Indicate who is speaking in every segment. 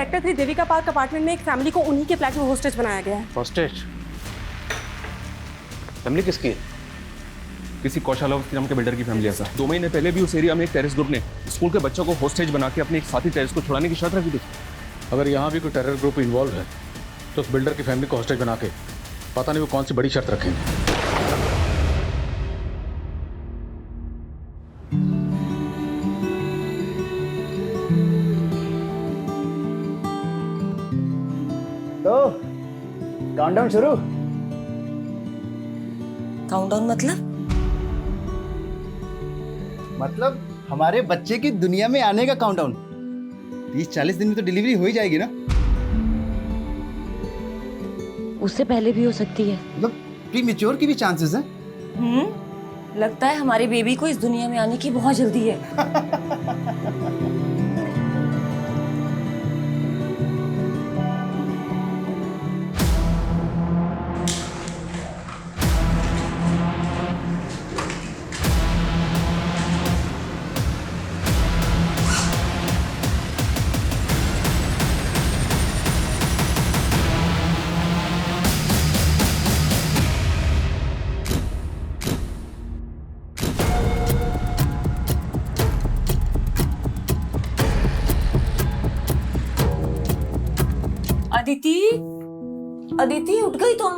Speaker 1: Sector 3 Devika park apartment में एक family को उन्हीं के फ्लैट में होस्टेज बनाया गया है।
Speaker 2: हॉस्टेज? फैमिली किसकी है?
Speaker 3: किसी कौशल अवस्थी नाम के बिल्डर की फैमिली है सर। 2 महीने पहले भी उस एरिया में एक टेररिस्ट ग्रुप ने स्कूल के बच्चों को होस्टेज बना के अपने एक साथी टेररिस्ट को छुड़ाने की शर्त रखी थी।
Speaker 4: अगर यहाँ भी कोई टेरर ग्रुप इन्वॉल्व है तो उस बिल्डर की फैमिली को हॉस्टेज बना के पता नहीं वो कौन सी बड़ी शर्त रखेंगे।
Speaker 5: तो काउंटडाउन शुरू।
Speaker 6: काउंटडाउन
Speaker 5: मतलब हमारे बच्चे की दुनिया में आने का काउंटडाउन। 30-40 दिन में तो डिलीवरी हो ही जाएगी ना?
Speaker 6: उससे पहले भी हो सकती है।
Speaker 5: मतलब प्रीमेच्योर की भी चांसेस हैं।
Speaker 6: लगता है हमारे बेबी को इस दुनिया में आने की बहुत जल्दी है। अदिति, अदिति उठ गई तुम?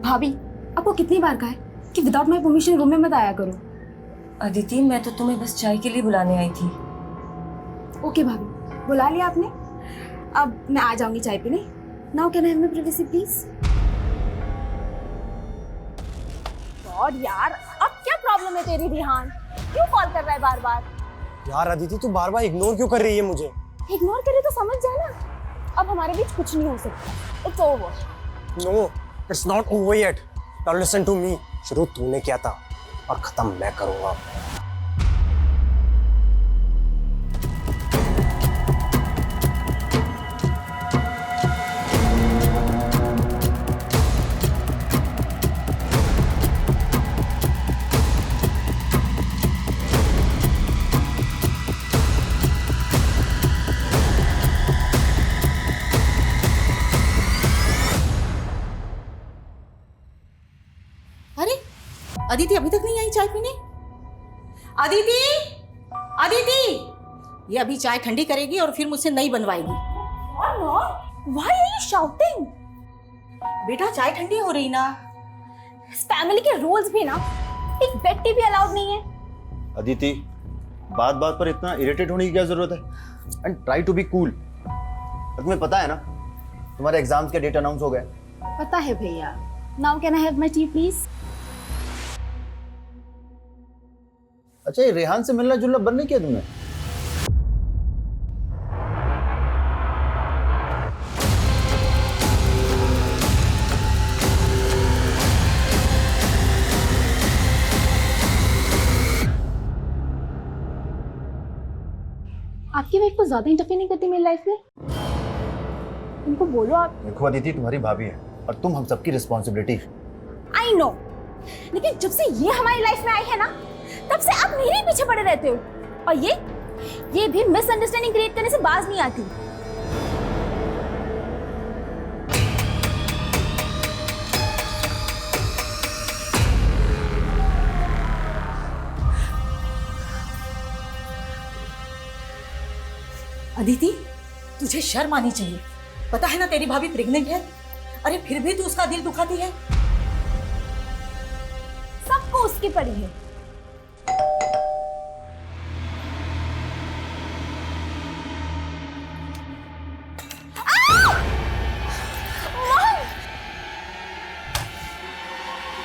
Speaker 7: भाभी, आपको कितनी बार कहा है कि विदाउट माय परमिशन रूम में मत आया करो।
Speaker 6: अदिति, मैं तो तुम्हें बस चाय के लिए बुलाने आई थी।
Speaker 7: ओके भाभी, बुला लिया आपने। अब मैं आ जाऊंगी चाय पीने। Now can I have my privacy please? God यार, अब क्या प्रॉब्लम है तेरी रिहान? क्यों कॉल कर रहा है बार बार?
Speaker 8: यार अदिति, तू बार बार इग्नोर क्यों कर रही है मुझे?
Speaker 7: इग्नोर करे तो समझ जा ना, अब हमारे बीच कुछ नहीं हो सकता। It's over.
Speaker 8: No, it's not over yet. Now listen to me. शुरू तूने किया था और खत्म मैं करूंगा।
Speaker 9: अदिति अभी तक नहीं आई चाय पीने? अदिति, अदिति, ये अभी चाय ठंडी करेगी और फिर मुझसे नई बनवाएगी।
Speaker 7: Why are you shouting?
Speaker 9: बेटा चाय ठंडी हो रही ना।
Speaker 7: इस फैमिली के रूल्स भी ना, एक बेड टी भी अलाउड नहीं है।
Speaker 5: अदिति, बात बात पर इतना इरिटेट होने की क्या जरूरत है? And try to be cool. तुम्हें पता है ना तुम्हारे एग्जाम्स के डेट अनाउंस हो गए।
Speaker 7: पता है भैया। Now can I have my T please?
Speaker 5: अच्छा, ये रेहान से मिलना जुलना बंद नहीं किया तुमने?
Speaker 7: आपकी वाइफ को ज्यादा इंटरफेयर नहीं करती मेरी लाइफ में? उनको बोलो आप।
Speaker 5: देखो अदिति, तुम्हारी भाभी है और तुम हम सबकी रिस्पॉन्सिबिलिटी।
Speaker 7: आई नो, लेकिन जब से ये हमारी लाइफ में आई है ना, तब से आप मेरे पीछे पड़े रहते हो। और ये भी मिसअंडरस्टैंडिंग क्रिएट करने से बाज नहीं आती।
Speaker 9: अदिति, तुझे शर्म आनी चाहिए। पता है ना तेरी भाभी प्रेग्नेंट है। अरे फिर भी तू उसका दिल दुखाती है।
Speaker 7: सबको उसकी पड़ी है।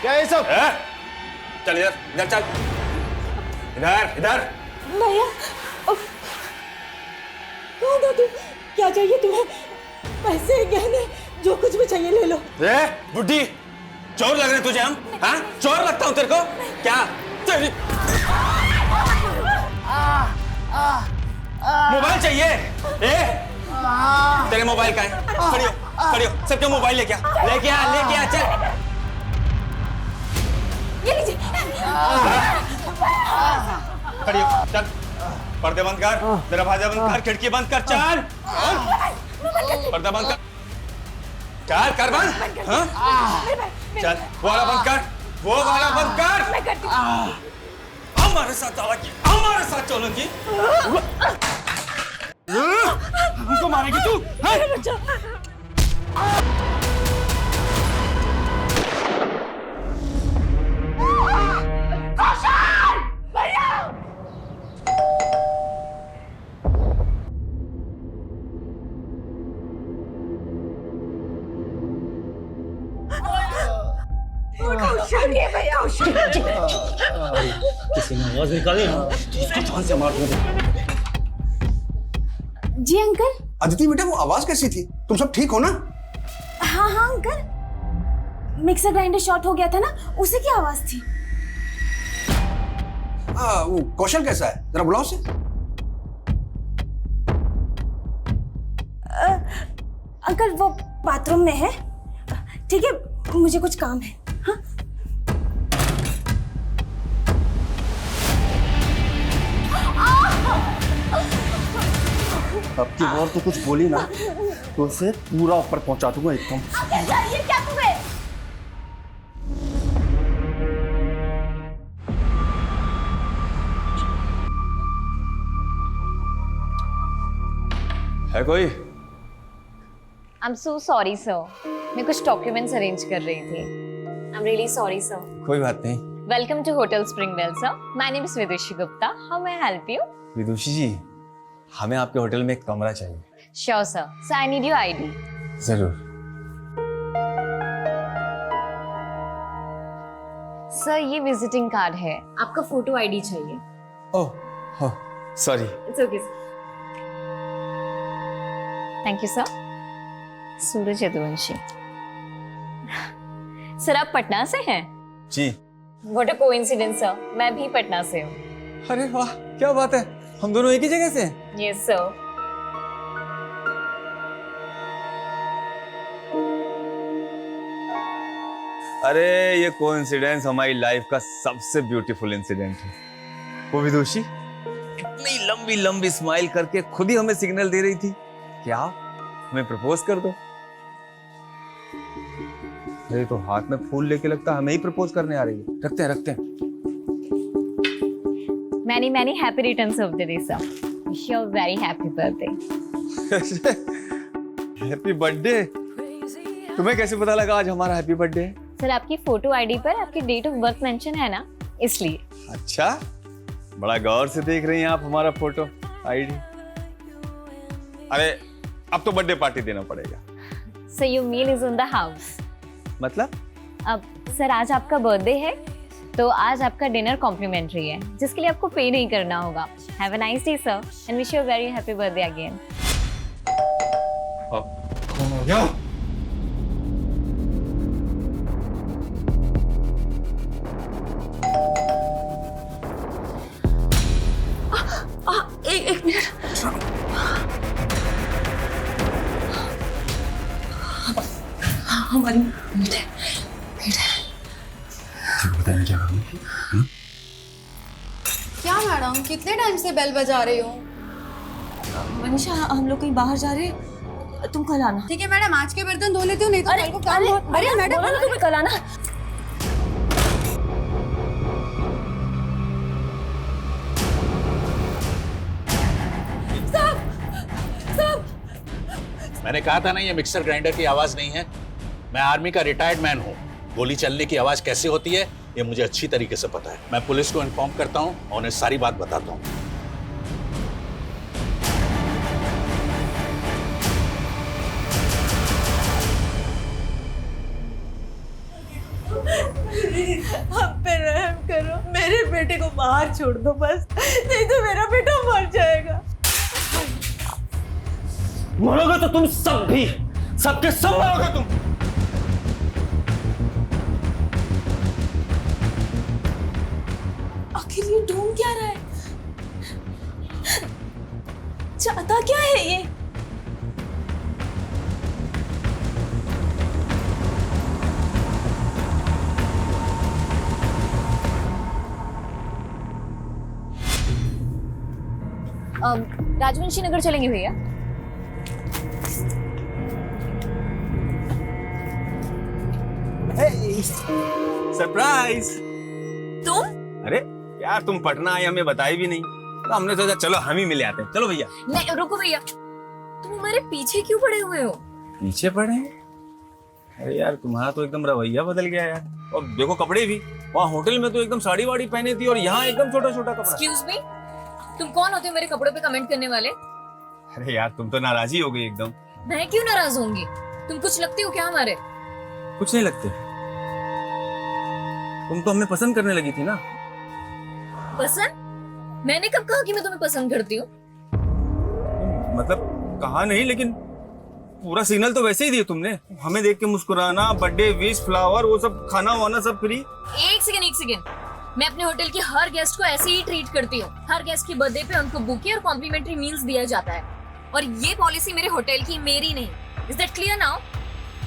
Speaker 5: क्या है सब?
Speaker 2: चल इधर, इधर चल, इधर इधर।
Speaker 9: भैया, कौन हो तुम? क्या चाहिए तुम्हें? पैसे, गहने, जो कुछ भी चाहिए ले लो।
Speaker 2: बुड्ढी, चोर लग रहे तुझे हम? हाँ, चोर लगता हूँ तेरे को? क्या तेरी मोबाइल चाहिए? तेरे मोबाइल का है? खड़ी हो, खड़ी हो, सबके मोबाइल लेके आ, लेके आ, लेके आ, चल।
Speaker 7: ये लीजिए।
Speaker 2: खड़ी हो, चल पर्दे बंद कर, दरवाजा बंद कर, खिड़की बंद कर, चल पर्दा बंद कर, चल कर बंद। हाँ? चल वो वाला बंद कर, वो वाला बंद कर। हमारे साथ चलोगी, हमारे साथ चलोगी। हमको मारेगी तू? हाँ?
Speaker 8: किसी ने आवाज निकाली ना, इसको जान से मार दूंगा।
Speaker 7: जी अंकल।
Speaker 10: अदिति बेटा, वो आवाज कैसी थी? तुम सब ठीक हो ना?
Speaker 7: हाँ हाँ अंकल, मिक्सर ग्राइंडर शॉर्ट हो गया था ना, उसी की आवाज थी।
Speaker 10: वो कौशल कैसा है? जरा बुलाओ उसे।
Speaker 7: अंकल वो बाथरूम में है। ठीक है, मुझे कुछ काम है। हाँ?
Speaker 5: अब की बार तो कुछ बोली ना तो उसे पूरा ऊपर पहुंचा दूंगा एकदम।
Speaker 7: ये क्या तुम्हें?
Speaker 2: है कोई?
Speaker 6: I am so sorry sir, मैं कुछ डॉक्यूमेंट्स अरेंज कर रही थी। I am really sorry sir.
Speaker 2: कोई बात नहीं।
Speaker 6: Welcome to hotel Springwell sir, my name is Vidushi Gupta, how may I help you?
Speaker 2: Vidushi ji, हमें आपके होटल में एक कमरा चाहिए।
Speaker 6: Sure sir, so I need your ID.
Speaker 2: जरूर।
Speaker 6: सर ये विजिटिंग कार्ड है, आपका फोटो आईडी चाहिए।
Speaker 2: Oh sorry.
Speaker 6: It's okay sir. Thank you sir. Suraj Yaduvanshi. Sir आप पटना से हैं?
Speaker 2: जी।
Speaker 6: व्हाट अ कोइंसिडेंस सर, मैं भी पटना से हूँ।
Speaker 2: अरे वाह, क्या बात है, हम दोनों एक ही जगह से हैं।
Speaker 6: Yes sir.
Speaker 2: अरे ये कोइंसिडेंस हमारी लाइफ का सबसे ब्यूटीफुल इंसिडेंट है। वो विदुषी इतनी लंबी लंबी स्माइल करके खुद ही हमें सिग्नल दे रही थी कि आप हमें प्रपोज कर दो। अरे तो हाथ में फूल लेके लगता हमें ही प्रपोज करने आ रही है। रखते हैं रखते हैं।
Speaker 6: Many many happy returns of the day sir. Wish you a very happy birthday.
Speaker 2: Happy birthday. तुम्हें कैसे पता लगा आज हमारा हैप्पी बर्थडे है?
Speaker 6: सर आपकी फोटो आईडी पर आपकी डेट ऑफ बर्थ मेंशन है ना, इसलिए।
Speaker 2: अच्छा, बड़ा गौर से देख रही हैं आप हमारा फोटो आईडी। अरे अब तो बर्थडे पार्टी देना पड़ेगा।
Speaker 6: Sir your meal is on the house.
Speaker 2: मतलब?
Speaker 6: अब सर आज आपका बर्थडे है तो आज आपका डिनर कॉम्प्लीमेंट्री है, जिसके लिए आपको पे नहीं करना होगा। Have a nice day sir and wish you a very happy birthday again.
Speaker 2: कौन हो गया?
Speaker 1: एक मिनट। हमारी मीट है।
Speaker 2: बताइए क्या करूँगी?
Speaker 1: क्या मैडम, कितने टाइम से बेल बजा रही हो?
Speaker 6: मनीषा हम लोग कहीं बाहर जा रहे हैं, तुम कल आना।
Speaker 1: ठीक है मैडम, आज के बर्तन धो लेती हूँ, नहीं तो कल को काम बहुत। अरे मैडम
Speaker 6: तुम्हें कल आना।
Speaker 4: मैंने कहा था ना ये मिक्सर ग्राइंडर की आवाज नहीं है। मैं आर्मी का रिटायर्ड मैन हूँ। गोली चलने की आवाज कैसे होती है ये मुझे अच्छी तरीके से पता है। मैं पुलिस को इन्फॉर्म करता हूँ और उन्हें सारी बात बताता हूँ।
Speaker 9: हम पे रहम करो, मेरे बेटे को बाहर छोड़ दो बस, नहीं तो मेरा बेटा मर जाएगा।
Speaker 8: मरोगे तो तुम सब भी, सबके सब मरोगे तुम।
Speaker 7: आखिर ये ढूंढ क्या रहा है? चाहता क्या है ये?
Speaker 6: राजवंशी नगर चलेंगे भैया?
Speaker 2: सरप्राइज।
Speaker 6: तुम?
Speaker 2: अरे यार तुम पटना आए हमें बताई भी नहीं, तो हमने सोचा चलो हम ही मिले आते हैं। चलो भैया।
Speaker 6: नहीं रुको भैया, तुम हमारे पीछे क्यों पड़े हुए हो?
Speaker 2: पीछे पड़े हैं? अरे यार तुम्हारा तो एकदम रवैया बदल गया यार। और देखो कपड़े भी, वहाँ होटल में तो एकदम साड़ी वाड़ी पहने थी और यहाँ एकदम छोटा छोटा कपड़ा।
Speaker 6: एक्सक्यूज मी, तुम कौन होते हो मेरे कपड़ों पे कमेंट करने वाले?
Speaker 2: अरे यार तुम तो नाराज ही हो गई एकदम।
Speaker 6: मैं क्यों नाराज होंगी? तुम कुछ लगते हो क्या हमारे?
Speaker 2: कुछ नहीं लगते, तुम तो हमें पसंद करने लगी थी ना।
Speaker 6: पसंद? मैंने कब कहा कि मैं तुम्हें पसंद करती हूँ?
Speaker 2: मतलब कहा नहीं, लेकिन पूरा सिग्नल तो वैसे ही दिया तुमने। हमें देख के मुस्कुराना, बर्थडे विश, फ्लावर, वो सब, खाना वाना सब फ्री।
Speaker 6: एक सेकंड, मैं अपने होटल के हर गेस्ट को ऐसे ही ट्रीट करती हूँ। हर गेस्ट के बर्थडे पे उनको बुके और कॉम्प्लीमेंट्री मील्स दिया जाता है, और ये पॉलिसी मेरे होटल की, मेरी नहीं। Is that clear now?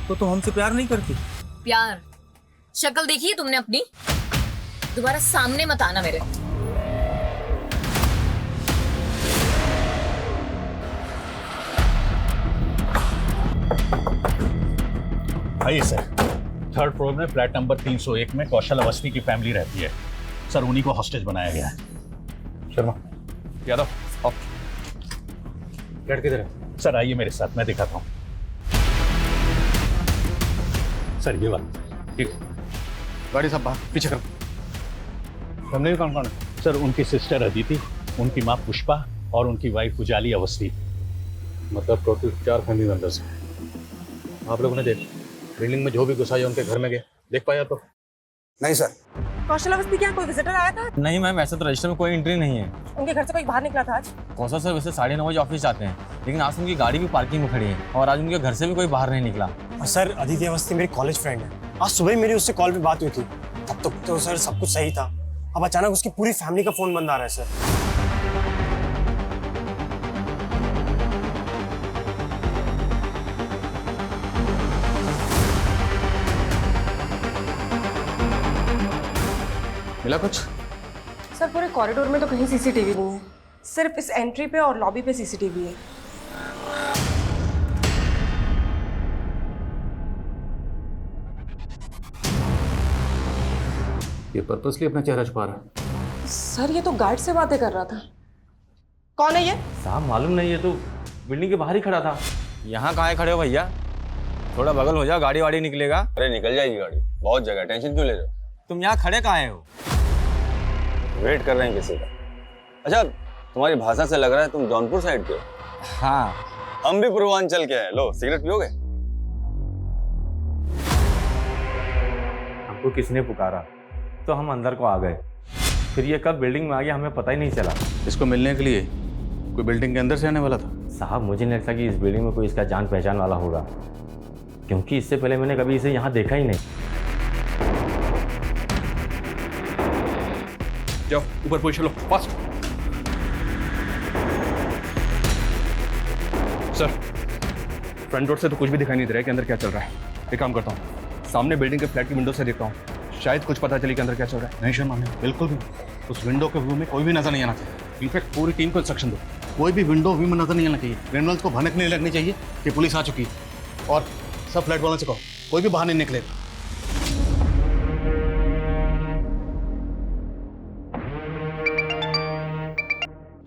Speaker 2: तो तुम हमसे प्यार नहीं करती?
Speaker 6: प्यार? शक्ल देखी है तुमने अपनी? दोबारा सामने मत आना मेरे।
Speaker 4: आइए सर। थर्ड फ्लोर में फ्लैट नंबर 301 में कौशल अवस्थी की फैमिली रहती है सर। उन्हीं को हॉस्टेज बनाया गया है। शर्मा,
Speaker 3: यादव, आओ।
Speaker 4: फ्लैट किधर है? सर आइए मेरे साथ, मैं दिखाता हूँ। सर ये वाला।
Speaker 3: ठीक, गाड़ी सब बाहर पीछे करो।
Speaker 4: फैमिली में कौन कौन है? सर उनकी सिस्टर अदिति, उनकी माँ पुष्पा और उनकी वाइफ उजाली अवस्थी। मतलब टोटल 4 फैमिली मेंबर्स हैं। आप लोगों ने देख बिल्डिंग में जो भी घुसा है उनके घर में गए, देख पाया तो?
Speaker 10: नहीं सर।
Speaker 1: कौशल अवस्थी क्या कोई विजिटर आया था?
Speaker 11: नहीं मैम, ऐसा तो रजिस्टर में कोई एंट्री नहीं है।
Speaker 1: उनके घर से कोई बाहर निकला था आज?
Speaker 11: कौशल सर वैसे 9:30 बजे ऑफिस जाते हैं, लेकिन आज उनकी गाड़ी भी पार्किंग में खड़ी है और आज उनके घर से भी कोई बाहर नहीं निकला।
Speaker 8: सर अदिति अवस्थी मेरी कॉलेज फ्रेंड है। आज सुबह ही मेरी उससे कॉल पे बात हुई थी, तब तक तो सर सब कुछ सही था। अब अचानक उसकी पूरी फैमिली का फोन बंद आ रहा है सर।
Speaker 3: मिला कुछ?
Speaker 1: सर पूरे कॉरिडोर में तो कहीं सीसीटीवी नहीं है, सिर्फ इस एंट्री पे और लॉबी पे सीसीटीवी है।
Speaker 3: ये पर्पसली अपना चेहरा छुपा रहा है।
Speaker 1: सर ये तो गार्ड से बातें कर रहा था। कौन है ये?
Speaker 11: साहब मालूम नहीं, ये तो बिल्डिंग के बाहर ही खड़ा था। यहाँ कहाँ खड़े हो भैया? थोड़ा बगल हो जाओ, गाड़ी वाड़ी निकलेगा।
Speaker 2: अरे निकल जाएगी गाड़ी, बहुत जगह, टेंशन क्यों ले रहे हो?
Speaker 11: तुम यहाँ खड़े कहाँ हो?
Speaker 2: वेट कर रहे हैं किसी का। अच्छा तुम्हारी भाषा से लग रहा है तुम जौनपुर साइड के हो।
Speaker 11: हाँ,
Speaker 2: हम भी पूर्वांचल के हैं। लो सिगरेट पियोगे?
Speaker 11: हमको किसने पुकारा तो हम अंदर को आ गए, फिर ये कब बिल्डिंग में आ गया हमें पता ही नहीं चला।
Speaker 4: इसको मिलने के लिए कोई बिल्डिंग के अंदर से आने वाला था?
Speaker 11: साहब मुझे नहीं लगता कि इस बिल्डिंग में कोई इसका जान पहचान वाला होगा, क्योंकि इससे पहले मैंने कभी इसे यहाँ देखा ही नहीं।
Speaker 3: जाओ ऊपर पोजीशन लो, फास्ट। सर फ्रंट डोर से तो कुछ भी दिखाई नहीं दे रहा है कि अंदर क्या चल रहा है। एक काम करता हूँ, सामने बिल्डिंग के फ्लैट की विंडो से देखता हूँ, शायद कुछ पता चले कि अंदर क्या चल रहा है।
Speaker 4: नहीं शर्मा, बिल्कुल भी उस विंडो के व्यू में कोई भी नजर नहीं आना चाहिए। इनफैक्ट पूरी टीम को इंस्ट्रक्शन दो, कोई भी विंडो व्यू में नजर नहीं आना चाहिए। क्रिमिनल्स को भनक नहीं लगनी चाहिए कि पुलिस आ चुकी है। और सब फ्लैट वालों से कहो कोई भी बाहर नहीं निकलेगा।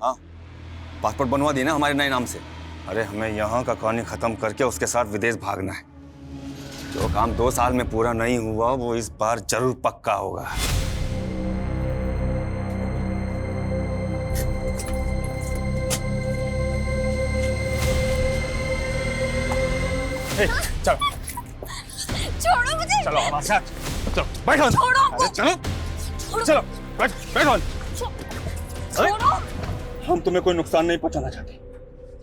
Speaker 2: हाँ पासपोर्ट बनवा दी ना हमारे नए नाम से। अरे हमें यहाँ का कहानी खत्म करके उसके साथ विदेश भागना है। जो काम 2 साल में पूरा नहीं हुआ वो इस बार जरूर पक्का होगा।
Speaker 3: चलो
Speaker 6: छोड़ो मुझे।
Speaker 3: चलो हमारे साथ, चलो बैठो।
Speaker 6: छोड़ो।
Speaker 3: अरे चलो चलो बैठो।
Speaker 6: छोड़ो।
Speaker 2: हम तुम्हें कोई नुकसान नहीं पहुंचाना चाहते।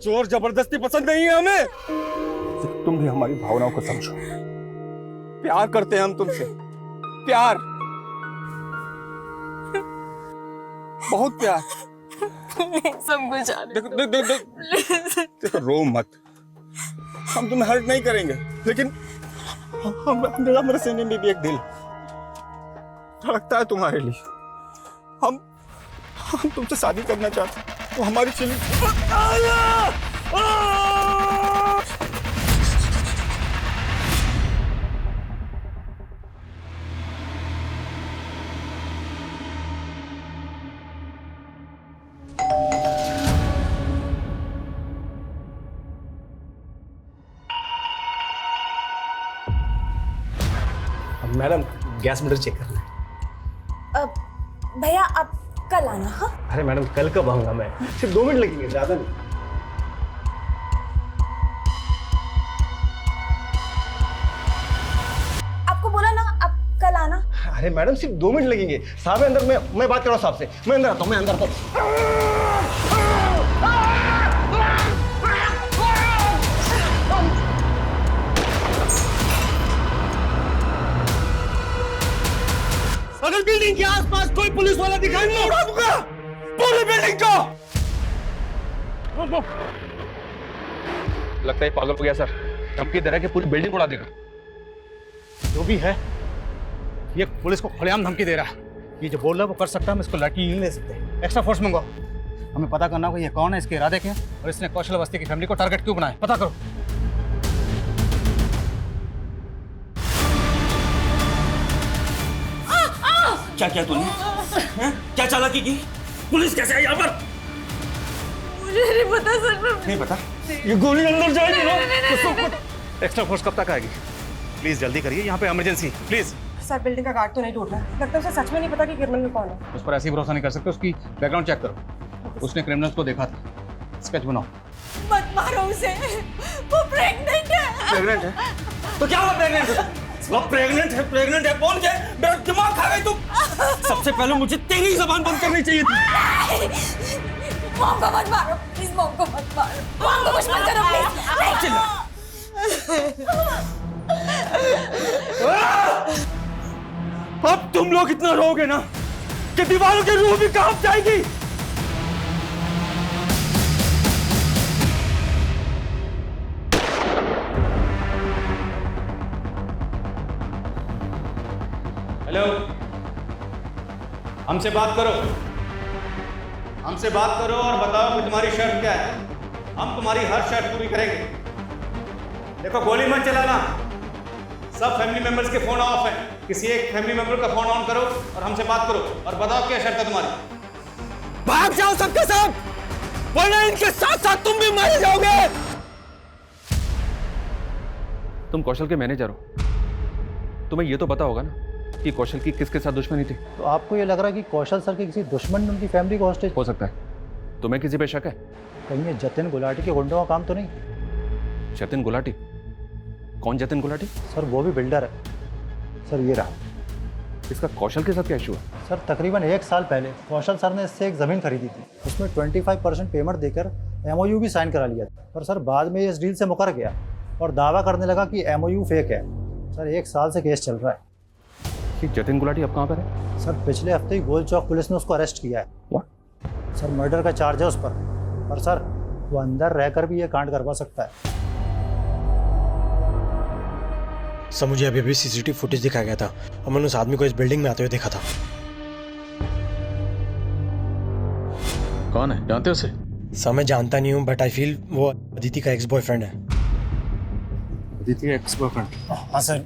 Speaker 2: जोर जबरदस्ती पसंद नहीं है हमें। तो तुम भी हमारी भावनाओं को समझो। प्यार करते हैं हम तुमसे, प्यार, बहुत प्यार।
Speaker 1: सब कुछ
Speaker 2: देखो रो मत, हम तुम्हें हर्ट नहीं करेंगे, लेकिन हमारे सीने में भी एक दिल धड़कता है तुम्हारे लिए। हम तुमसे शादी करना चाहते हैं।
Speaker 10: वो हमारी chilli
Speaker 8: madam gas meter check करना है।
Speaker 7: भैया आप कल आना। हाँ
Speaker 8: अरे मैडम कल कब आऊंगा मैं, सिर्फ 2 मिनट लगेंगे, ज्यादा नहीं।
Speaker 7: आपको बोला ना आप कल आना।
Speaker 8: अरे मैडम सिर्फ 2 मिनट लगेंगे, साहब अंदर, मैं बात कर रहा हूँ साहब से, मैं अंदर आता हूँ, मैं अंदर आता हूँ।
Speaker 2: अगर बिल्डिंग के आसपास कोई पुलिस वाला दिखाई नहीं उड़ा दूंगा पूरी बिल्डिंग को।
Speaker 3: लगता है पागल हो गया सर, धमकी दे रहा है कि पूरी बिल्डिंग उड़ा देगा।
Speaker 4: जो भी है, ये पुलिस को खुलेआम धमकी दे रहा है। ये जो बोल रहा है वो कर सकता है, हम इसको लाठी नहीं ले सकते। एक्स्ट्रा फोर्स मंगाओ, हमें पता करना होगा ये कौन है, इसके इरादे क्या हैं और इसने कौशल अवस्थी की फैमिली को टारगेट क्यों बनाया, पता करो।
Speaker 2: क्या किया तूने? क्या चालाकी की? पुलिस कैसे आई यहाँ पर?
Speaker 1: मुझे नहीं पता सर।
Speaker 2: नहीं पता? ये गोली अंदर जाएगी ना?
Speaker 4: एक्स्ट्रा फोर्स कब तक आएगी? प्लीज जल्दी करिए, यहाँ पे इमरजेंसी, प्लीज।
Speaker 1: सर बिल्डिंग का गार्ड तो नहीं टूट रहा, लगता है उसे सच में नहीं पता कि क्रिमिनल कौन है।
Speaker 4: उस पर ऐसे ही भरोसा नहीं कर सकते, उसकी बैकग्राउंड चेक करो। उसने क्रिमिनल्स को देखा था, स्केच बनाओ।
Speaker 1: मत मारो उसे, वो प्रेग्नेंट है।
Speaker 2: प्रेग्नेंट है? तो क्या हुआ प्रेग्नेंट है? वो प्रेग्नेंट है बोल के मेरा दिमाग खा गई तुम। सबसे पहले मुझे तेरी जबान बंद करनी चाहिए थी।
Speaker 7: मॉम को मत मारो प्लीज, मॉम को मत मारो, मॉम को कुछ मत करो प्लीज।
Speaker 2: अब तुम लोग इतना रोगे ना कि दीवारों की रूह भी कांप जाएगी।
Speaker 5: हेलो, हमसे बात करो, हमसे बात करो और बताओ कि तुम्हारी शर्त क्या है। हम तुम्हारी हर शर्त पूरी करेंगे। देखो गोली मत चलाना, सब फैमिली मेंबर्स के फोन ऑफ हैं। किसी एक फैमिली मेंबर का फोन ऑन करो और हमसे बात करो और बताओ क्या शर्त है तुम्हारी।
Speaker 2: भाग जाओ सबके सब, वरना इनके साथ साथ तुम भी मारे जाओगे।
Speaker 3: तुम कौशल के मैनेजर हो, तुम्हें ये तो पता होगा ना कि कौशल की किसके साथ दुश्मनी थी।
Speaker 4: तो आपको ये लग रहा है कि कौशल सर के किसी दुश्मन ने उनकी फैमिली को हॉस्टेज?
Speaker 3: हो सकता है। तुम्हें किसी पे शक है?
Speaker 4: कहीं ये जतिन गुलाटी के गुंडों का काम तो नहीं?
Speaker 3: जतिन गुलाटी? कौन जतिन गुलाटी?
Speaker 4: सर वो भी बिल्डर है सर, ये रहा।
Speaker 3: इसका कौशल के साथ क्या इशू है?
Speaker 4: सर तकरीबन 1 साल पहले कौशल सर ने इससे एक ज़मीन खरीदी थी, उसमें 25% पेमेंट देकर MOU भी साइन करा लिया था, पर सर बाद में इस डील से मुकर गया और दावा करने लगा कि MOU फेक है। सर 1 साल से केस चल रहा है।
Speaker 3: कि जतिन गुलाटी अब कहाँ पर है?
Speaker 4: सर पिछले हफ्ते ही गोल चौक पुलिस ने उसको अरेस्ट किया है।
Speaker 3: What?
Speaker 4: सर मर्डर का चार्ज है उस पर सर वो अंदर रहकर भी ये कांड करवा सकता है।
Speaker 8: सर मुझे अभी अभी CCTV फुटेज दिखाया गया था और मैंने उस आदमी को इस बिल्डिंग में आते हुए देखा था।
Speaker 11: कौन है, जानते हो उसे?
Speaker 8: सर मैं जानता नहीं हूँ, बट आई फील वो अदिति का एक्स बॉयफ्रेंड है।
Speaker 4: Aditi ex boyfriend?
Speaker 8: हाँ सर,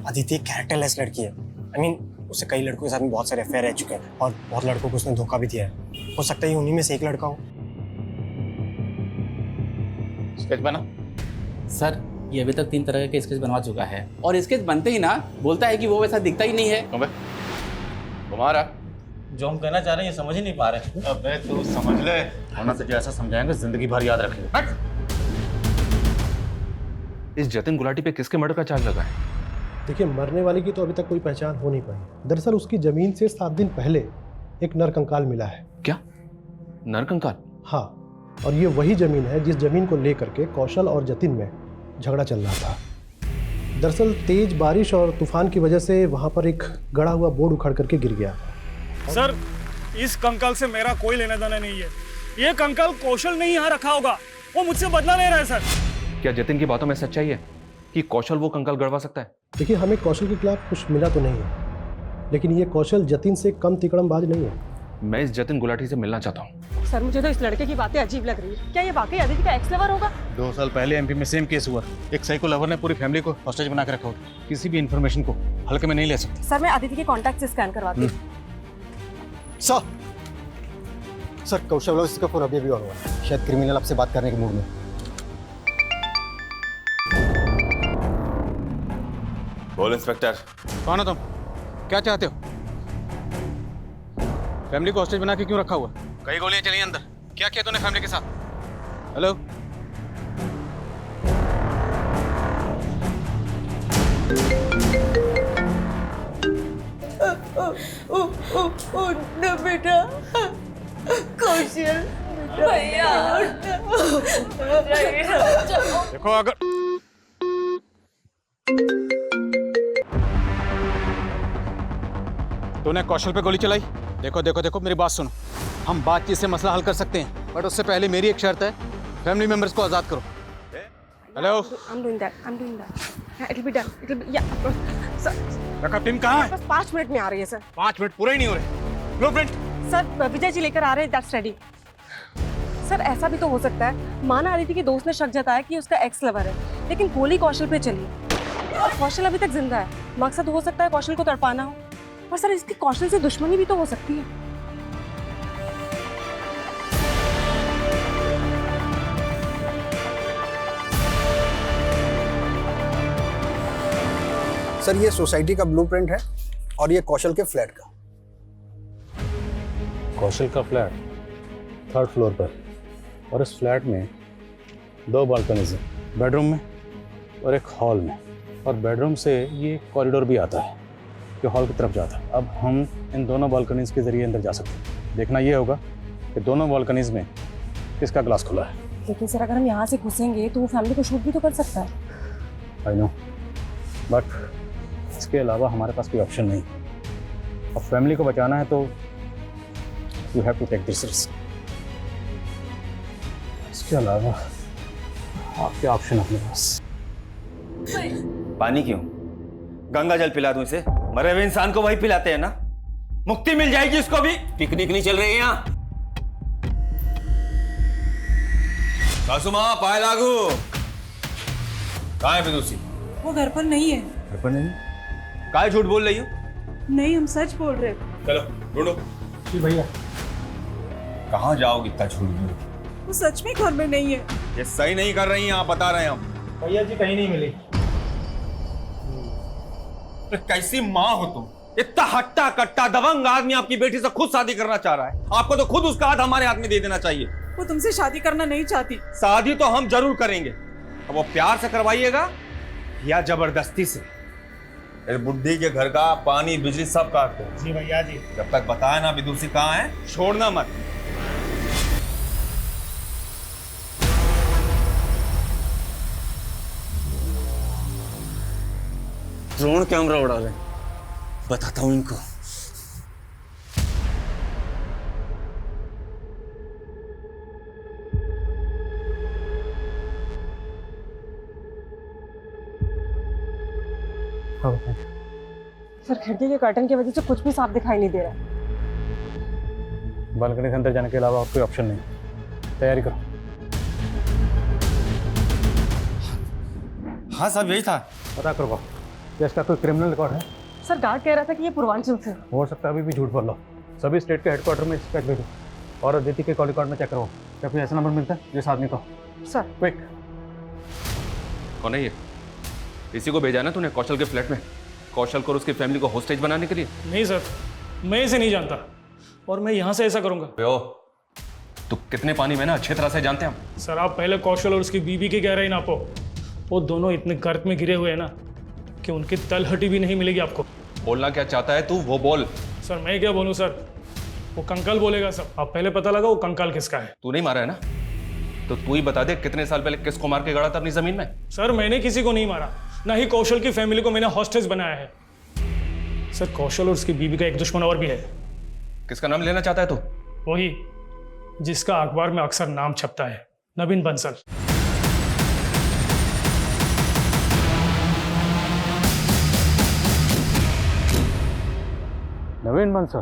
Speaker 8: अदिति कैरेक्टरलेस लड़की है। आई मीन उससे कई लड़कों के साथ में बहुत सारे अफेयर रह चुके हैं और बहुत लड़कों को उसने धोखा भी दिया है। हो सकता है उन्हीं में से एक लड़का हो।
Speaker 11: स्केच बना?
Speaker 12: सर ये अभी तक 3 तरह के स्केच बनवा चुका है और स्केच बनते ही ना बोलता है कि वो वैसा दिखता ही नहीं है।
Speaker 11: अबे तुम्हारा
Speaker 12: जो हम कहना चाह रहे हैं ये समझ ही नहीं पा रहे।
Speaker 11: अबे तू समझ ले,
Speaker 4: वरना तुझे ऐसा समझाएंगे जिंदगी भर याद रखेगा।
Speaker 3: इस जतिन गुलाटी पे किसके मर्डर का चार्ज लगा है?
Speaker 13: देखिए मरने वाले की तो अभी तक कोई पहचान हो नहीं पाई। दरअसल उसकी जमीन से 7 दिन पहले एक नरकंकाल मिला है।
Speaker 3: क्या नरकंकाल?
Speaker 13: हाँ, और ये वही जमीन है जिस जमीन को लेकर के कौशल और जतिन में झगड़ा चल रहा था। दरअसल तेज बारिश और तूफान की वजह से वहाँ पर एक गड़ा हुआ बोर्ड उखड़ करके गिर गया।
Speaker 14: सर इस कंकाल से मेरा कोई लेना देना नहीं है। ये कंकाल कौशल ने यहाँ रखा होगा, वो मुझसे बदला ले रहा है। सर
Speaker 3: क्या जतिन की बातों में सच्चाई है कि कौशल वो कंकाल गड़वा सकता है?
Speaker 13: देखिए हमें कौशल के खिलाफ कुछ मिला तो नहीं है, लेकिन ये कौशल जतिन से कम तिकड़मबाज नहीं है।
Speaker 3: मैं इस जतिन गुलाटी से मिलना चाहता हूँ।
Speaker 1: सर मुझे तो इस लड़के की बातें अजीब लग रही है। क्या ये वाकई अदिति का एक्स लवर होगा?
Speaker 4: 2 साल पहले एमपी में सेम केस हुआ। एक साइको लवर ने पूरी फैमिली को हॉस्टेज बना के रखा हुआ। किसी भी इंफॉर्मेशन को हल्के में नहीं ले सकते।
Speaker 1: सर मैं अदिति के कॉन्टैक्ट से स्कैन करवाती हूँ।
Speaker 8: सर कौशल इसका फोन अभी ऑन हुआ है। शायद क्रिमिनल आपसे बात करने के मूड में।
Speaker 2: बोल इंस्पेक्टर।
Speaker 4: कौन हो तुम? क्या चाहते हो? फैमिली को हॉस्टेज बना के क्यों रखा हुआ? कई गोलियां चली अंदर। क्या किया तूने फैमिली के साथ? हेलो?
Speaker 9: उठना बेटा, कौशल भैया
Speaker 4: देखो अगर तूने कौशल पे गोली चलाई, देखो देखो देखो मेरी बात सुनो। हम बातचीत से मसला हल कर सकते हैं, बट उससे पहले मेरी एक शर्त है, फैमिली मेंबर्स को आजाद करो। Hello?
Speaker 1: I'm doing that. Yeah, it'll be done. Sir,
Speaker 4: team कहाँ है?
Speaker 1: बस 5 मिनट में आ रही है सर।
Speaker 4: 5 मिनट पूरे ही नहीं हो रहे। ब्लूप्रिंट
Speaker 1: सर विजय जी लेकर आ रहे हैं। That's ready. सर ऐसा भी तो हो सकता है, माना अदिति के दोस्त ने शक जताया कि उसका एक्स लवर है, लेकिन गोली कौशल पे चली और कौशल अभी तक जिंदा है। मकसद हो सकता है कौशल को तड़पाना हो, पर सर इसकी कौशल से दुश्मनी भी तो हो सकती है।
Speaker 10: सर ये सोसाइटी का ब्लूप्रिंट है और ये कौशल के फ्लैट का।
Speaker 4: कौशल का फ्लैट 3rd फ्लोर पर, और इस फ्लैट में 2 बालकनीज हैं, बेडरूम में और एक हॉल में, और बेडरूम से ये कॉरिडोर भी आता है जो हॉल की तरफ जाता है। अब हम इन दोनों बालकनीज के जरिए अंदर जा सकते हैं। देखना ये होगा कि दोनों बालकनीज में किसका ग्लास खुला है।
Speaker 1: लेकिन सर अगर हम यहाँ से घुसेंगे तो वो फैमिली को शूट भी तो कर सकता है।
Speaker 4: आई नो, बट इसके अलावा हमारे पास कोई ऑप्शन नहीं। अब फैमिली को बचाना है तो you have to take this risk. इसके अलावा आपके ऑप्शन अपने पास।
Speaker 2: पानी क्यों? गंगा जल पिला दूं इसे? मरे हुए इंसान को वही पिलाते हैं ना, मुक्ति मिल जाएगी इसको भी। पिकनिक नहीं चल रही है यहाँ। सासू माँ पाए लागू। कहाँ है विदुषी?
Speaker 9: वो घर पर नहीं है।
Speaker 2: घर पर नहीं? काहे झूठ बोल रही हो?
Speaker 9: नहीं, हम सच बोल रहे।
Speaker 2: चलो ढूंढो।
Speaker 4: जी भैया।
Speaker 2: कहाँ जाओगे इतना झूठ बोल?
Speaker 9: वो सच में घर में नहीं है।
Speaker 2: ये सही नहीं कर रही हैं आप, बता रहे हैं हम।
Speaker 4: भैया जी कहीं नहीं मिली।
Speaker 2: तो कैसी माँ हो तुम? इतना हट्टा कट्टा दबंग आदमी आपकी बेटी से खुद शादी करना चाह रहा है। आपको तो खुद उसका हाथ हमारे हाथ में दे देना चाहिए।
Speaker 9: वो तुमसे शादी करना नहीं चाहती।
Speaker 2: शादी तो हम जरूर करेंगे। अब वो प्यार से करवाइएगा या जबरदस्ती से? इस बुड्ढी के घर का पानी बिजली सब काट दो।
Speaker 4: जी भैया जी।
Speaker 2: जब तक बताए ना विदुषी कहाँ है, छोड़ना मत।
Speaker 11: ड्रोन कैमरा उड़ा रहे, बताता हूं इनको।
Speaker 1: सर खिड़की के कर्टन की वजह से कुछ भी साफ दिखाई नहीं दे रहा है।
Speaker 4: बालकनी के अंदर जाने के अलावा और कोई ऑप्शन नहीं। तैयारी करो।
Speaker 11: हाँ साहब यही था।
Speaker 4: पता करो क्या इसका कोई क्रिमिनल रिकॉर्ड है?
Speaker 1: सर गार्ड कह रहा था कि ये पूर्वांचल से।
Speaker 4: हो सकता है अभी भी झूठ बोल लो। सभी स्टेट के हेडक्वार्टर में चेक भेजो और अदिति के कॉल रिकॉर्ड में चेक करो। क्या कोई ऐसा नंबर मिलता है जिस आदमी को?
Speaker 1: Sir
Speaker 4: quick.
Speaker 3: कौन है ये? इसी को भेजा ना तूने कौशल के फ्लैट में, कौशल को और उसकी फैमिली को होस्टेज बनाने के लिए?
Speaker 14: नहीं सर, मैं इसे नहीं जानता और मैं यहाँ से ऐसा करूँगा।
Speaker 3: तू कितने पानी में ना अच्छी तरह से जानते हैं हम।
Speaker 14: सर आप पहले कौशल और उसकी बीवी की गहराई नापो। वो दोनों इतने गर्त में गिरे हुए हैं ना कि उनकी तलहटी भी नहीं मिलेगी आपको।
Speaker 3: बोलना क्या चाहता है तू, वो बोल।
Speaker 14: सर मैं क्या बोलूँ सर, वो कंकाल बोलेगा सब। आप पहले पता लगा वो कंकाल किसका है।
Speaker 3: तू नहीं मारा है ना, तो तू ही बता दे कितने साल पहले किसको मार के गड़ा था अपनी जमीन में?
Speaker 14: सर मैंने किसी को नहीं मारा, ना ही कौशल की फैमिली को मैंने हॉस्टेज बनाया है। सर कौशल और उसकी बीवी का एक दुश्मन और भी है।
Speaker 3: किसका नाम लेना चाहता है तू?
Speaker 14: वही जिसका अखबार में अक्सर नाम छपता है, नवीन बंसल।
Speaker 4: नवीन बंसल?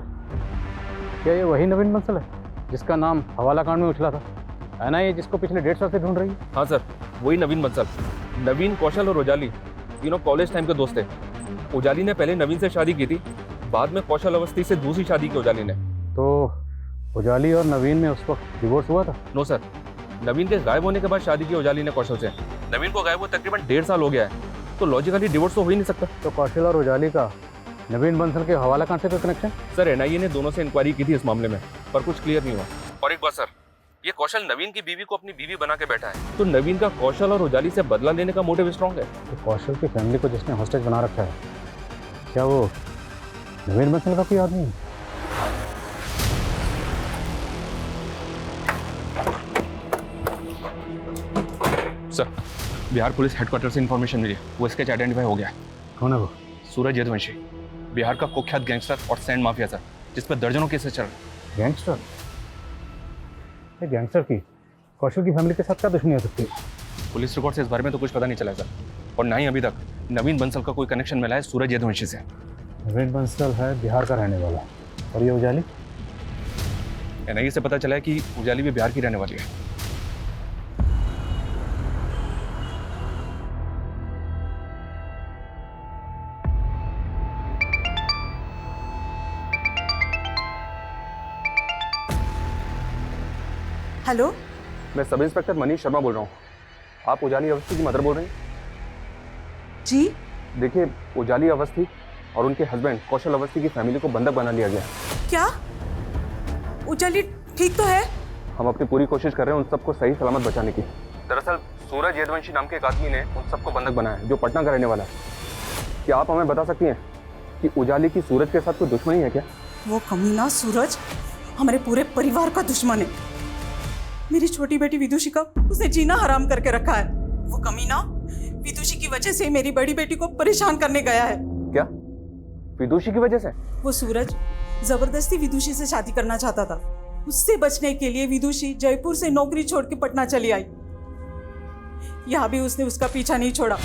Speaker 4: क्या ये वही नवीन बंसल है जिसका नाम हवाला कांड में उछला था? एनआईए जिसको पिछले 1.5 साल से ढूंढ रही है?
Speaker 3: हाँ सर, वही नवीन बंसल। नवीन, कौशल और उजाली तीनों कॉलेज टाइम के दोस्त थे। उजाली ने पहले नवीन से शादी की थी, बाद में कौशल अवस्थी से दूसरी शादी की उजाली ने।
Speaker 4: तो उजाली और नवीन में उस वक्त डिवोर्स हुआ था?
Speaker 3: नो सर, नवीन के गायब होने के बाद शादी की उजाली ने कौशल से। नवीन को गायब हुए तकरीबन 1.5 साल हो गया है, तो लॉजिकली डिवोर्स तो हो ही नहीं सकता।
Speaker 4: तो कौशल और उजाली का नवीन बंसल के हवाला कांड से कोई कनेक्शन?
Speaker 3: सर, एनआईए ने दोनों से इंक्वायरी की थी इस मामले में, पर कुछ क्लियर नहीं हुआ। और एक बात सर, ये कौशल नवीन की बीवी को अपनी बीवी बना के बैठा है, तो नवीन का कौशल और उजाली से बदला लेने का मोटिव स्ट्रॉन्ग है।
Speaker 4: तो कौशल की फैमिली को जिसने हॉस्टेज बना रखा है, क्या वो नवीन बंसल का कोई आदमी है?
Speaker 3: सर, बिहार पुलिस हेडक्वार्टर से इंफॉर्मेशन मिली, वो स्केच आइडेंटिफाई हो गया है।
Speaker 4: कौन है वो?
Speaker 3: सूरज यदुवंशी, बिहार का कुख्यात गैंगस्टर और सैंड माफिया सर, जिस पर दर्जनों केसेस चल रहे।
Speaker 4: गैंगस्टर? ये गैंगस्टर की कौशल की फैमिली के साथ क्या दुश्मनी हो सकती है?
Speaker 3: पुलिस रिकॉर्ड से इस बारे में तो कुछ पता नहीं चला सर, और ना ही अभी तक नवीन बंसल का कोई कनेक्शन मिला है सूरज यदुवंशी से।
Speaker 4: नवीन बंसल है बिहार का रहने वाला, और ये उजाली?
Speaker 3: एनआईए से पता चला है कि उजाली भी बिहार की रहने वाली है।
Speaker 9: हेलो,
Speaker 3: मैं सब इंस्पेक्टर मनीष शर्मा बोल रहा हूँ। आप उजाली अवस्थी की मदर बोल रही हैं?
Speaker 9: जी?
Speaker 3: देखिए, उजाली अवस्थी और उनके हस्बैंड कौशल अवस्थी की फैमिली को बंधक बना लिया गया।
Speaker 9: क्या? उजाली ठीक तो है?
Speaker 3: हम अपनी पूरी कोशिश कर रहे हैं उन सबको सही सलामत बचाने की। दरअसल सूरज यदुवंशी नाम के एक आदमी ने उन सबको बंधक बनाया है, जो पटना का रहने वाला है। क्या आप हमें बता सकती हैं कि उजाली की सूरज के साथ कोई दुश्मनी है क्या?
Speaker 9: वो कमीना सूरज हमारे पूरे परिवार का दुश्मन है। मेरी छोटी बेटी विदुषी का उसने जीना हराम करके रखा है। वो कमीना विदुषी की वजह से मेरी बड़ी बेटी को परेशान करने गया है।
Speaker 3: क्या? विदुषी की वजह से?
Speaker 9: वो सूरज जबरदस्ती विदुषी से शादी करना चाहता था। उससे बचने के लिए विदुषी जयपुर से नौकरी छोड़ के पटना चली आई। यहाँ भी उसने उसका पीछा नहीं छोड़ा।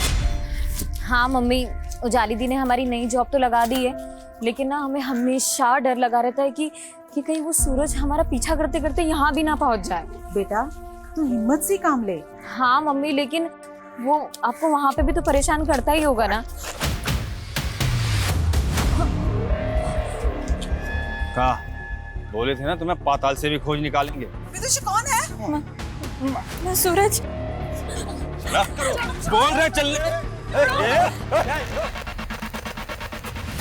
Speaker 6: हाँ मम्मी, उजाली दी ने हमारी नई जॉब तो लगा दी है, लेकिन ना हमें हमेशा डर लगा रहता है कि कहीं वो सूरज हमारा पीछा करते करते यहाँ भी ना पहुँच जाए।
Speaker 9: बेटा, तू हिम्मत से काम ले।
Speaker 6: हाँ मम्मी, लेकिन वो आपको वहाँ पे भी तो परेशान करता ही होगा ना।
Speaker 11: कहा बोले थे ना तुम्हें पाताल से भी खोज निकालेंगे।
Speaker 9: विदुषी कौन है?
Speaker 6: मैं सूरज।
Speaker 11: बोल रहे चल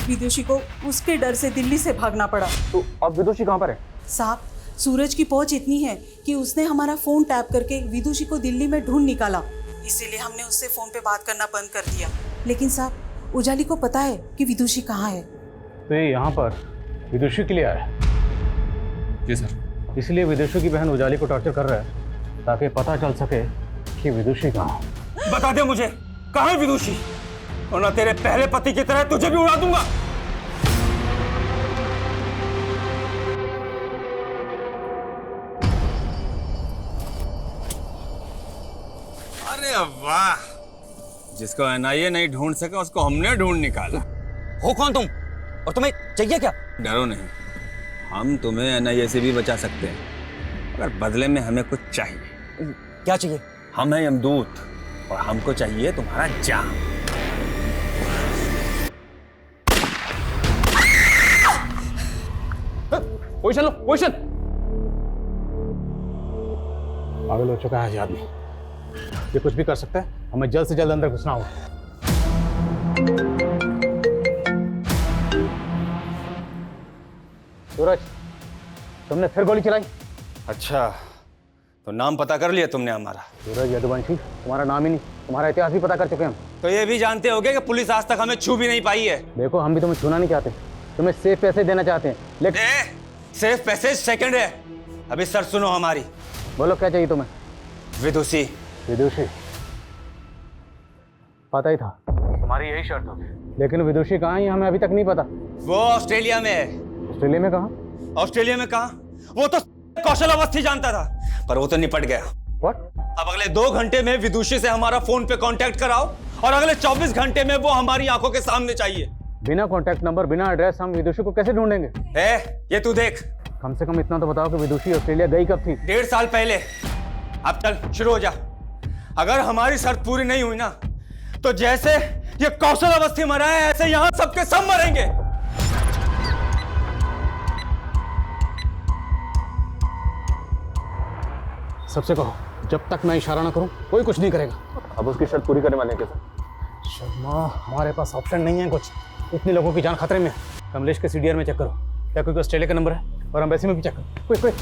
Speaker 9: विदुषी को उसके डर से दिल्ली से भागना पड़ा।
Speaker 3: तो अब विदुषी कहाँ पर है?
Speaker 9: साहब, सूरज की पहुंच इतनी है कि उसने हमारा फोन टैप करके विदुषी को दिल्ली में ढूंढ निकाला। इसीलिए हमने उससे फोन पे बात करना बंद कर दिया। लेकिन साहब, उजाली को पता है कि विदुषी कहाँ है।
Speaker 4: तो ये यहाँ पर विदुषी के लिए आया है?
Speaker 3: जी सर।
Speaker 4: इसलिए विदुषी की बहन उजाली को टॉर्चर कर रहा है ताकि पता चल सके कि विदुषी कहाँ है।
Speaker 5: बता दे मुझे, कहाँ है विदुषी, वरना तेरे पहले पति की तरह तुझे भी उड़ा दूंगा।
Speaker 11: अरे वाह, जिसको एनआईए नहीं ढूंढ सके उसको हमने ढूंढ निकाला।
Speaker 8: हो कौन तुम, और तुम्हें चाहिए क्या?
Speaker 11: डरो नहीं, हम तुम्हें एनआईए से भी बचा सकते हैं, अगर बदले में हमें कुछ चाहिए।
Speaker 8: क्या चाहिए?
Speaker 11: हम हैं यमदूत और हमको चाहिए तुम्हारा जान।
Speaker 3: पोजीशन लो, पोजीशन।
Speaker 4: पागल हो चुका है ये आदमी, ये कुछ भी कर सकता है। हमें जल्द से जल्द अंदर घुसना होगा। सूरज, तुमने फिर गोली चलाई?
Speaker 5: अच्छा, तो नाम पता कर लिया तुमने हमारा?
Speaker 4: सूरज यदुवंशी, तुम्हारा नाम ही नहीं, तुम्हारा इतिहास भी पता कर चुके हैं हम।
Speaker 5: तो ये भी जानते होगे कि पुलिस आज तक हमें छू भी नहीं पाई है।
Speaker 4: देखो, हम भी तुम्हें छूना नहीं चाहते, तुम्हें सेफ पैसे देना चाहते हैं, लेकिन
Speaker 5: सेफ पैसेज सेकंड है, अभी सर सुनो हमारी।
Speaker 4: बोलो क्या चाहिए तुम्हें?
Speaker 5: विदुषी।
Speaker 4: विदुषी? पता ही था तुम्हारी यही शर्त होगी, लेकिन विदुषी कहाँ है हमें अभी तक नहीं पता।
Speaker 5: वो ऑस्ट्रेलिया में है।
Speaker 4: ऑस्ट्रेलिया में कहाँ?
Speaker 5: ऑस्ट्रेलिया में कहाँ? वो तो कौशल अवस्थी जानता था, पर वो तो निपट गया।
Speaker 4: What?
Speaker 5: अब अगले 2 घंटे में विदुषी से हमारा फोन पे कांटेक्ट कराओ और अगले 24 घंटे में वो हमारी आंखों के सामने चाहिए।
Speaker 4: बिना कांटेक्ट नंबर, बिना एड्रेस हम विदुषी को कैसे ढूंढेंगे?
Speaker 5: ये तू देख,
Speaker 3: कम से कम इतना तो बताओ कि विदुषी ऑस्ट्रेलिया गई कब थी?
Speaker 2: 1.5 साल पहले। अब चल शुरू हो जा। अगर हमारी शर्त पूरी नहीं हुई ना तो जैसे ये कौशल अवस्थी मरा है ऐसे यहां सबके सब मरेंगे।
Speaker 3: सबसे कहो जब तक मैं इशारा ना करूं कोई कुछ नहीं करेगा। अब उसकी शर्त पूरी करने वाले हैं कैसे?
Speaker 8: शर्मा, हमारे पास ऑप्शन नहीं है कुछ, इतने लोगों की जान खतरे में।
Speaker 3: कमलेश के सीडीआर में चेक करो, क्या कोई ऑस्ट्रेलिया का नंबर है? और एम्बेसी में भी चेक करो, क्विक क्विक।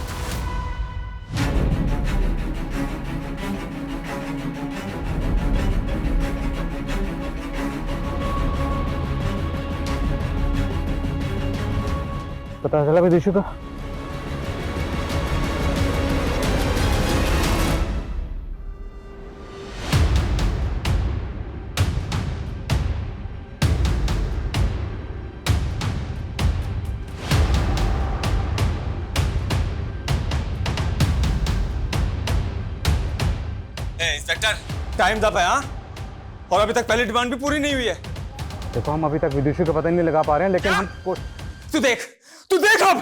Speaker 3: पता चला विदुषी का?
Speaker 2: इंस्पेक्टर, टाइम दब है। हाँ, और अभी तक पहली डिमांड भी पूरी नहीं हुई है।
Speaker 3: देखो हम अभी तक विदुषी का पता ही नहीं लगा पा रहे हैं, लेकिन हम
Speaker 2: तू देख अब।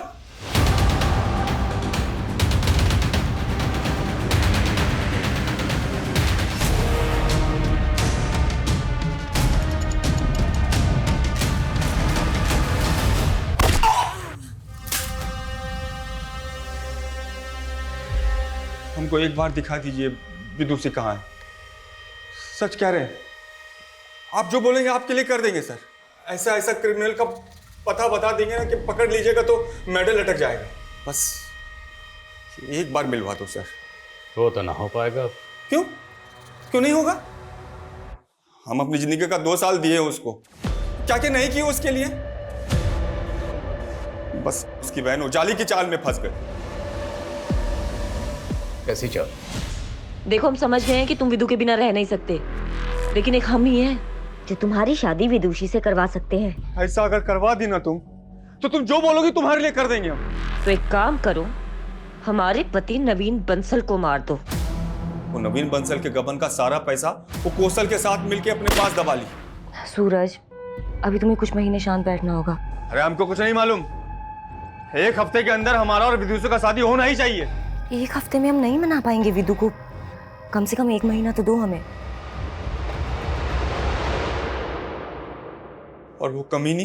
Speaker 2: हमको एक बार दिखा दीजिए विदुषी कहाँ है। सच कह रहे हैं, आप जो बोलेंगे आपके लिए कर देंगे सर। ऐसा क्रिमिनल का पता बता देंगे ना कि पकड़ लीजिएगा तो मेडल लटक जाएगा। बस एक बार मिलवा दो सर।
Speaker 4: वो तो ना हो पाएगा।
Speaker 2: क्यों नहीं होगा? हम अपनी जिंदगी का 2 साल दिए उसको, क्या नहीं किए उसके लिए। बस उसकी बहन उजाली की चाल में फंस गई।
Speaker 4: कैसी चाल?
Speaker 15: देखो हम समझ गए हैं कि तुम विदु के बिना रह नहीं सकते, लेकिन एक हम ही हैं जो तुम्हारी शादी विदुषी से करवा सकते हैं।
Speaker 2: ऐसा अगर करवा दी ना तुम, तो तुम जो बोलोगी तुम्हारे लिए कर देंगे हम।
Speaker 15: तो एक काम करो, हमारे पति नवीन बंसल को मार दो।
Speaker 2: वो नवीन बंसल के गबन का सारा पैसा वो कौशल के साथ मिलके अपने पास दबा ली।
Speaker 15: सूरज, अभी तुम्हें कुछ महीने शांत बैठना होगा।
Speaker 2: अरे हमको कुछ नहीं मालूम। 1 हफ्ते के अंदर हमारा और विदुषी का शादी होना ही चाहिए।
Speaker 15: 1 हफ्ते में हम नहीं मना पाएंगे विदु को, कम से कम 1 महीना तो दो हमें।
Speaker 2: और वो कमीनी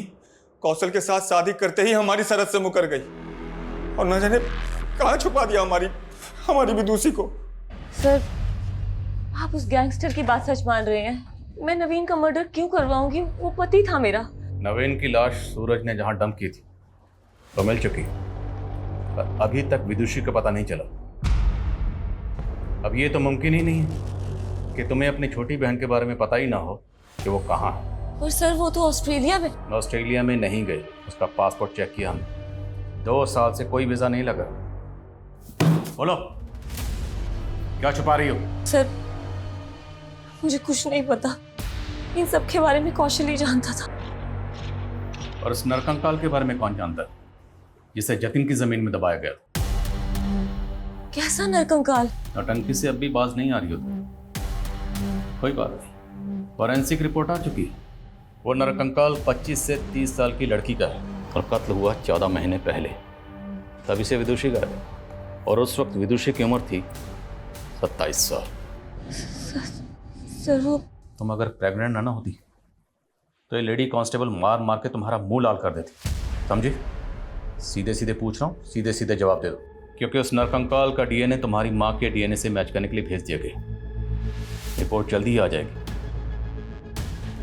Speaker 2: कौशल के साथ शादी करते ही हमारी सरहद से मुकर गई, और न जाने कहाँ छुपा दिया हमारी विदुषी को।
Speaker 15: सर, आप उस गैंगस्टर की बात सच मान रहे हैं? मैं नवीन का मर्डर क्यों करवाऊंगी? वो पति था मेरा।
Speaker 4: नवीन की लाश सूरज ने जहां डंप की थी वो मिल चुकी है, पर अभी तक विदुषी का पता नहीं चला। अब ये तो मुमकिन ही नहीं है कि तुम्हें अपनी छोटी बहन के बारे में पता ही ना हो कि वो कहाँ है।
Speaker 15: और सर वो तो ऑस्ट्रेलिया में।
Speaker 4: ऑस्ट्रेलिया में नहीं गई, उसका पासपोर्ट चेक किया हमने। 2 साल से कोई वीजा नहीं लगा। बोलो, क्या छुपा रही हो?
Speaker 15: सर, मुझे कुछ नहीं पता, इन सब के बारे में कौशल ही जानता था।
Speaker 4: और उस नरकंकाल के बारे में कौन जानता है, जिसे जतिन की जमीन में दबाया गया था?
Speaker 15: कैसा नरकंकाल?
Speaker 4: नौटंकी से अब भी बाज नहीं आ रही हो तुम। कोई बात नहीं, फॉरेंसिक रिपोर्ट आ चुकी है। वो नरकंकाल 25 से 30 साल की लड़की का है और कत्ल हुआ 14 महीने पहले। तभी से विदुषी गायब है, और उस वक्त विदुषी की उम्र थी 27 साल।
Speaker 15: सर वो
Speaker 4: तुम अगर प्रेग्नेंट ना होती तो ये लेडी कांस्टेबल मार मार के तुम्हारा मुंह लाल कर देती, समझी? सीधे सीधे पूछ रहा हूँ, सीधे सीधे जवाब दे दो, क्योंकि उस नरकंकाल का डीएनए तुम्हारी माँ के डीएनए से मैच करने के लिए भेज दिया गया। रिपोर्ट जल्दी ही आ जाएगी,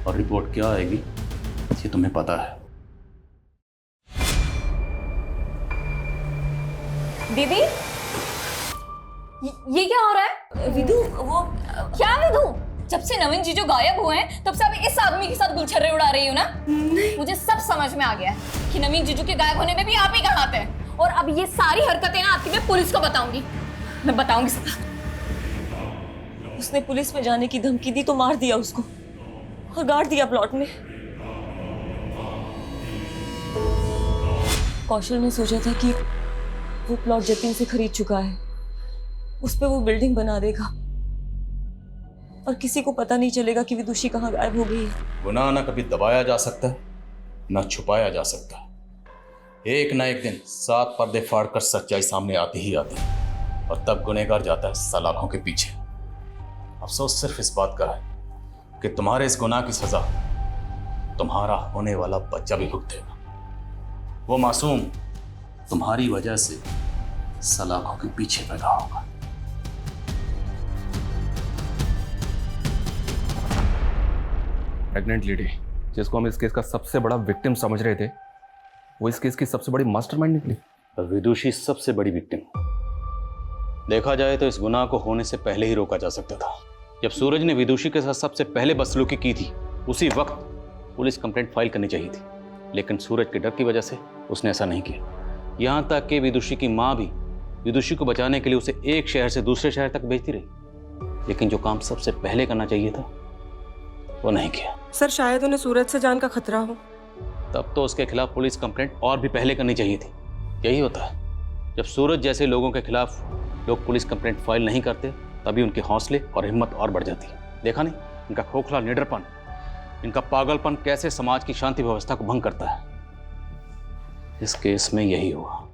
Speaker 4: और रिपोर्ट क्या आएगी ये तुम्हें पता है।
Speaker 6: दीदी, ये क्या हो रहा है?
Speaker 15: विदु, वो
Speaker 6: क्या विदु? जब से नवीन जीजू गायब हुए हैं तब से आप इस आदमी के साथ गुलछर्रे उड़ा रही हो ना? मुझे सब समझ में आ गया है कि नवीन जीजू के गायब होने में भी आप ही का हाथ है। और अब ये सारी हरकतें ना आपकी मैं पुलिस को बताऊंगी। मैं बताऊंगी सब।
Speaker 15: उसने पुलिस में जाने की धमकी दी तो मार दिया उसको और गाड़ दिया प्लॉट में। कौशल ने सोचा था कि वो प्लॉट जतिन से खरीद चुका है, उस पे वो बिल्डिंग बना देगा और किसी को पता नहीं चलेगा कि विदुषी कहाँ गायब हो गई है।
Speaker 4: गुनाह ना कभी दबाया जा सकता है ना छुपाया जा सकता।
Speaker 12: एक ना एक दिन 7 पर्दे फाड़कर सच्चाई सामने आती ही आती है और तब गुनहगार जाता है सलाखों के पीछे। अफसोस सिर्फ इस बात का है कि तुम्हारे इस गुनाह की सजा तुम्हारा होने वाला बच्चा भी भुगतेगा। वो मासूम तुम्हारी वजह से सलाखों के पीछे पैदा होगा।
Speaker 3: प्रेग्नेंट लेडी जिसको हम इस केस का सबसे बड़ा विक्टिम समझ रहे थे, वो इस केस की सबसे बड़ी मास्टरमाइंड निकली।
Speaker 12: विदुषी सबसे बड़ी विक्टिम। देखा जाए तो इस गुनाह को होने से पहले ही रोका जा सकता था। जब सूरज ने विदुषी के साथ सबसे पहले बदसलूकी की थी, उसी वक्त पुलिस कंप्लेंट फाइल करनी चाहिए थी, लेकिन सूरज के डर की वजह से उसने ऐसा नहीं किया। यहाँ तक कि विदुषी की माँ भी विदुषी को बचाने के लिए उसे एक शहर से दूसरे शहर तक भेजती रही, लेकिन जो काम सबसे पहले करना चाहिए था वो नहीं किया।
Speaker 1: सर शायद उन्हें सूरज से जान का खतरा हो।
Speaker 12: तब तो उसके खिलाफ पुलिस कंप्लेंट और भी पहले करनी चाहिए थी। यही होता है, जब सूरज जैसे लोगों के खिलाफ लोग पुलिस कंप्लेंट फाइल नहीं करते, तभी उनके हौसले और हिम्मत और बढ़ जाती है। देखा नहीं इनका खोखला निडरपन, इनका पागलपन कैसे समाज की शांति व्यवस्था को भंग करता है। इस केस में यही हुआ।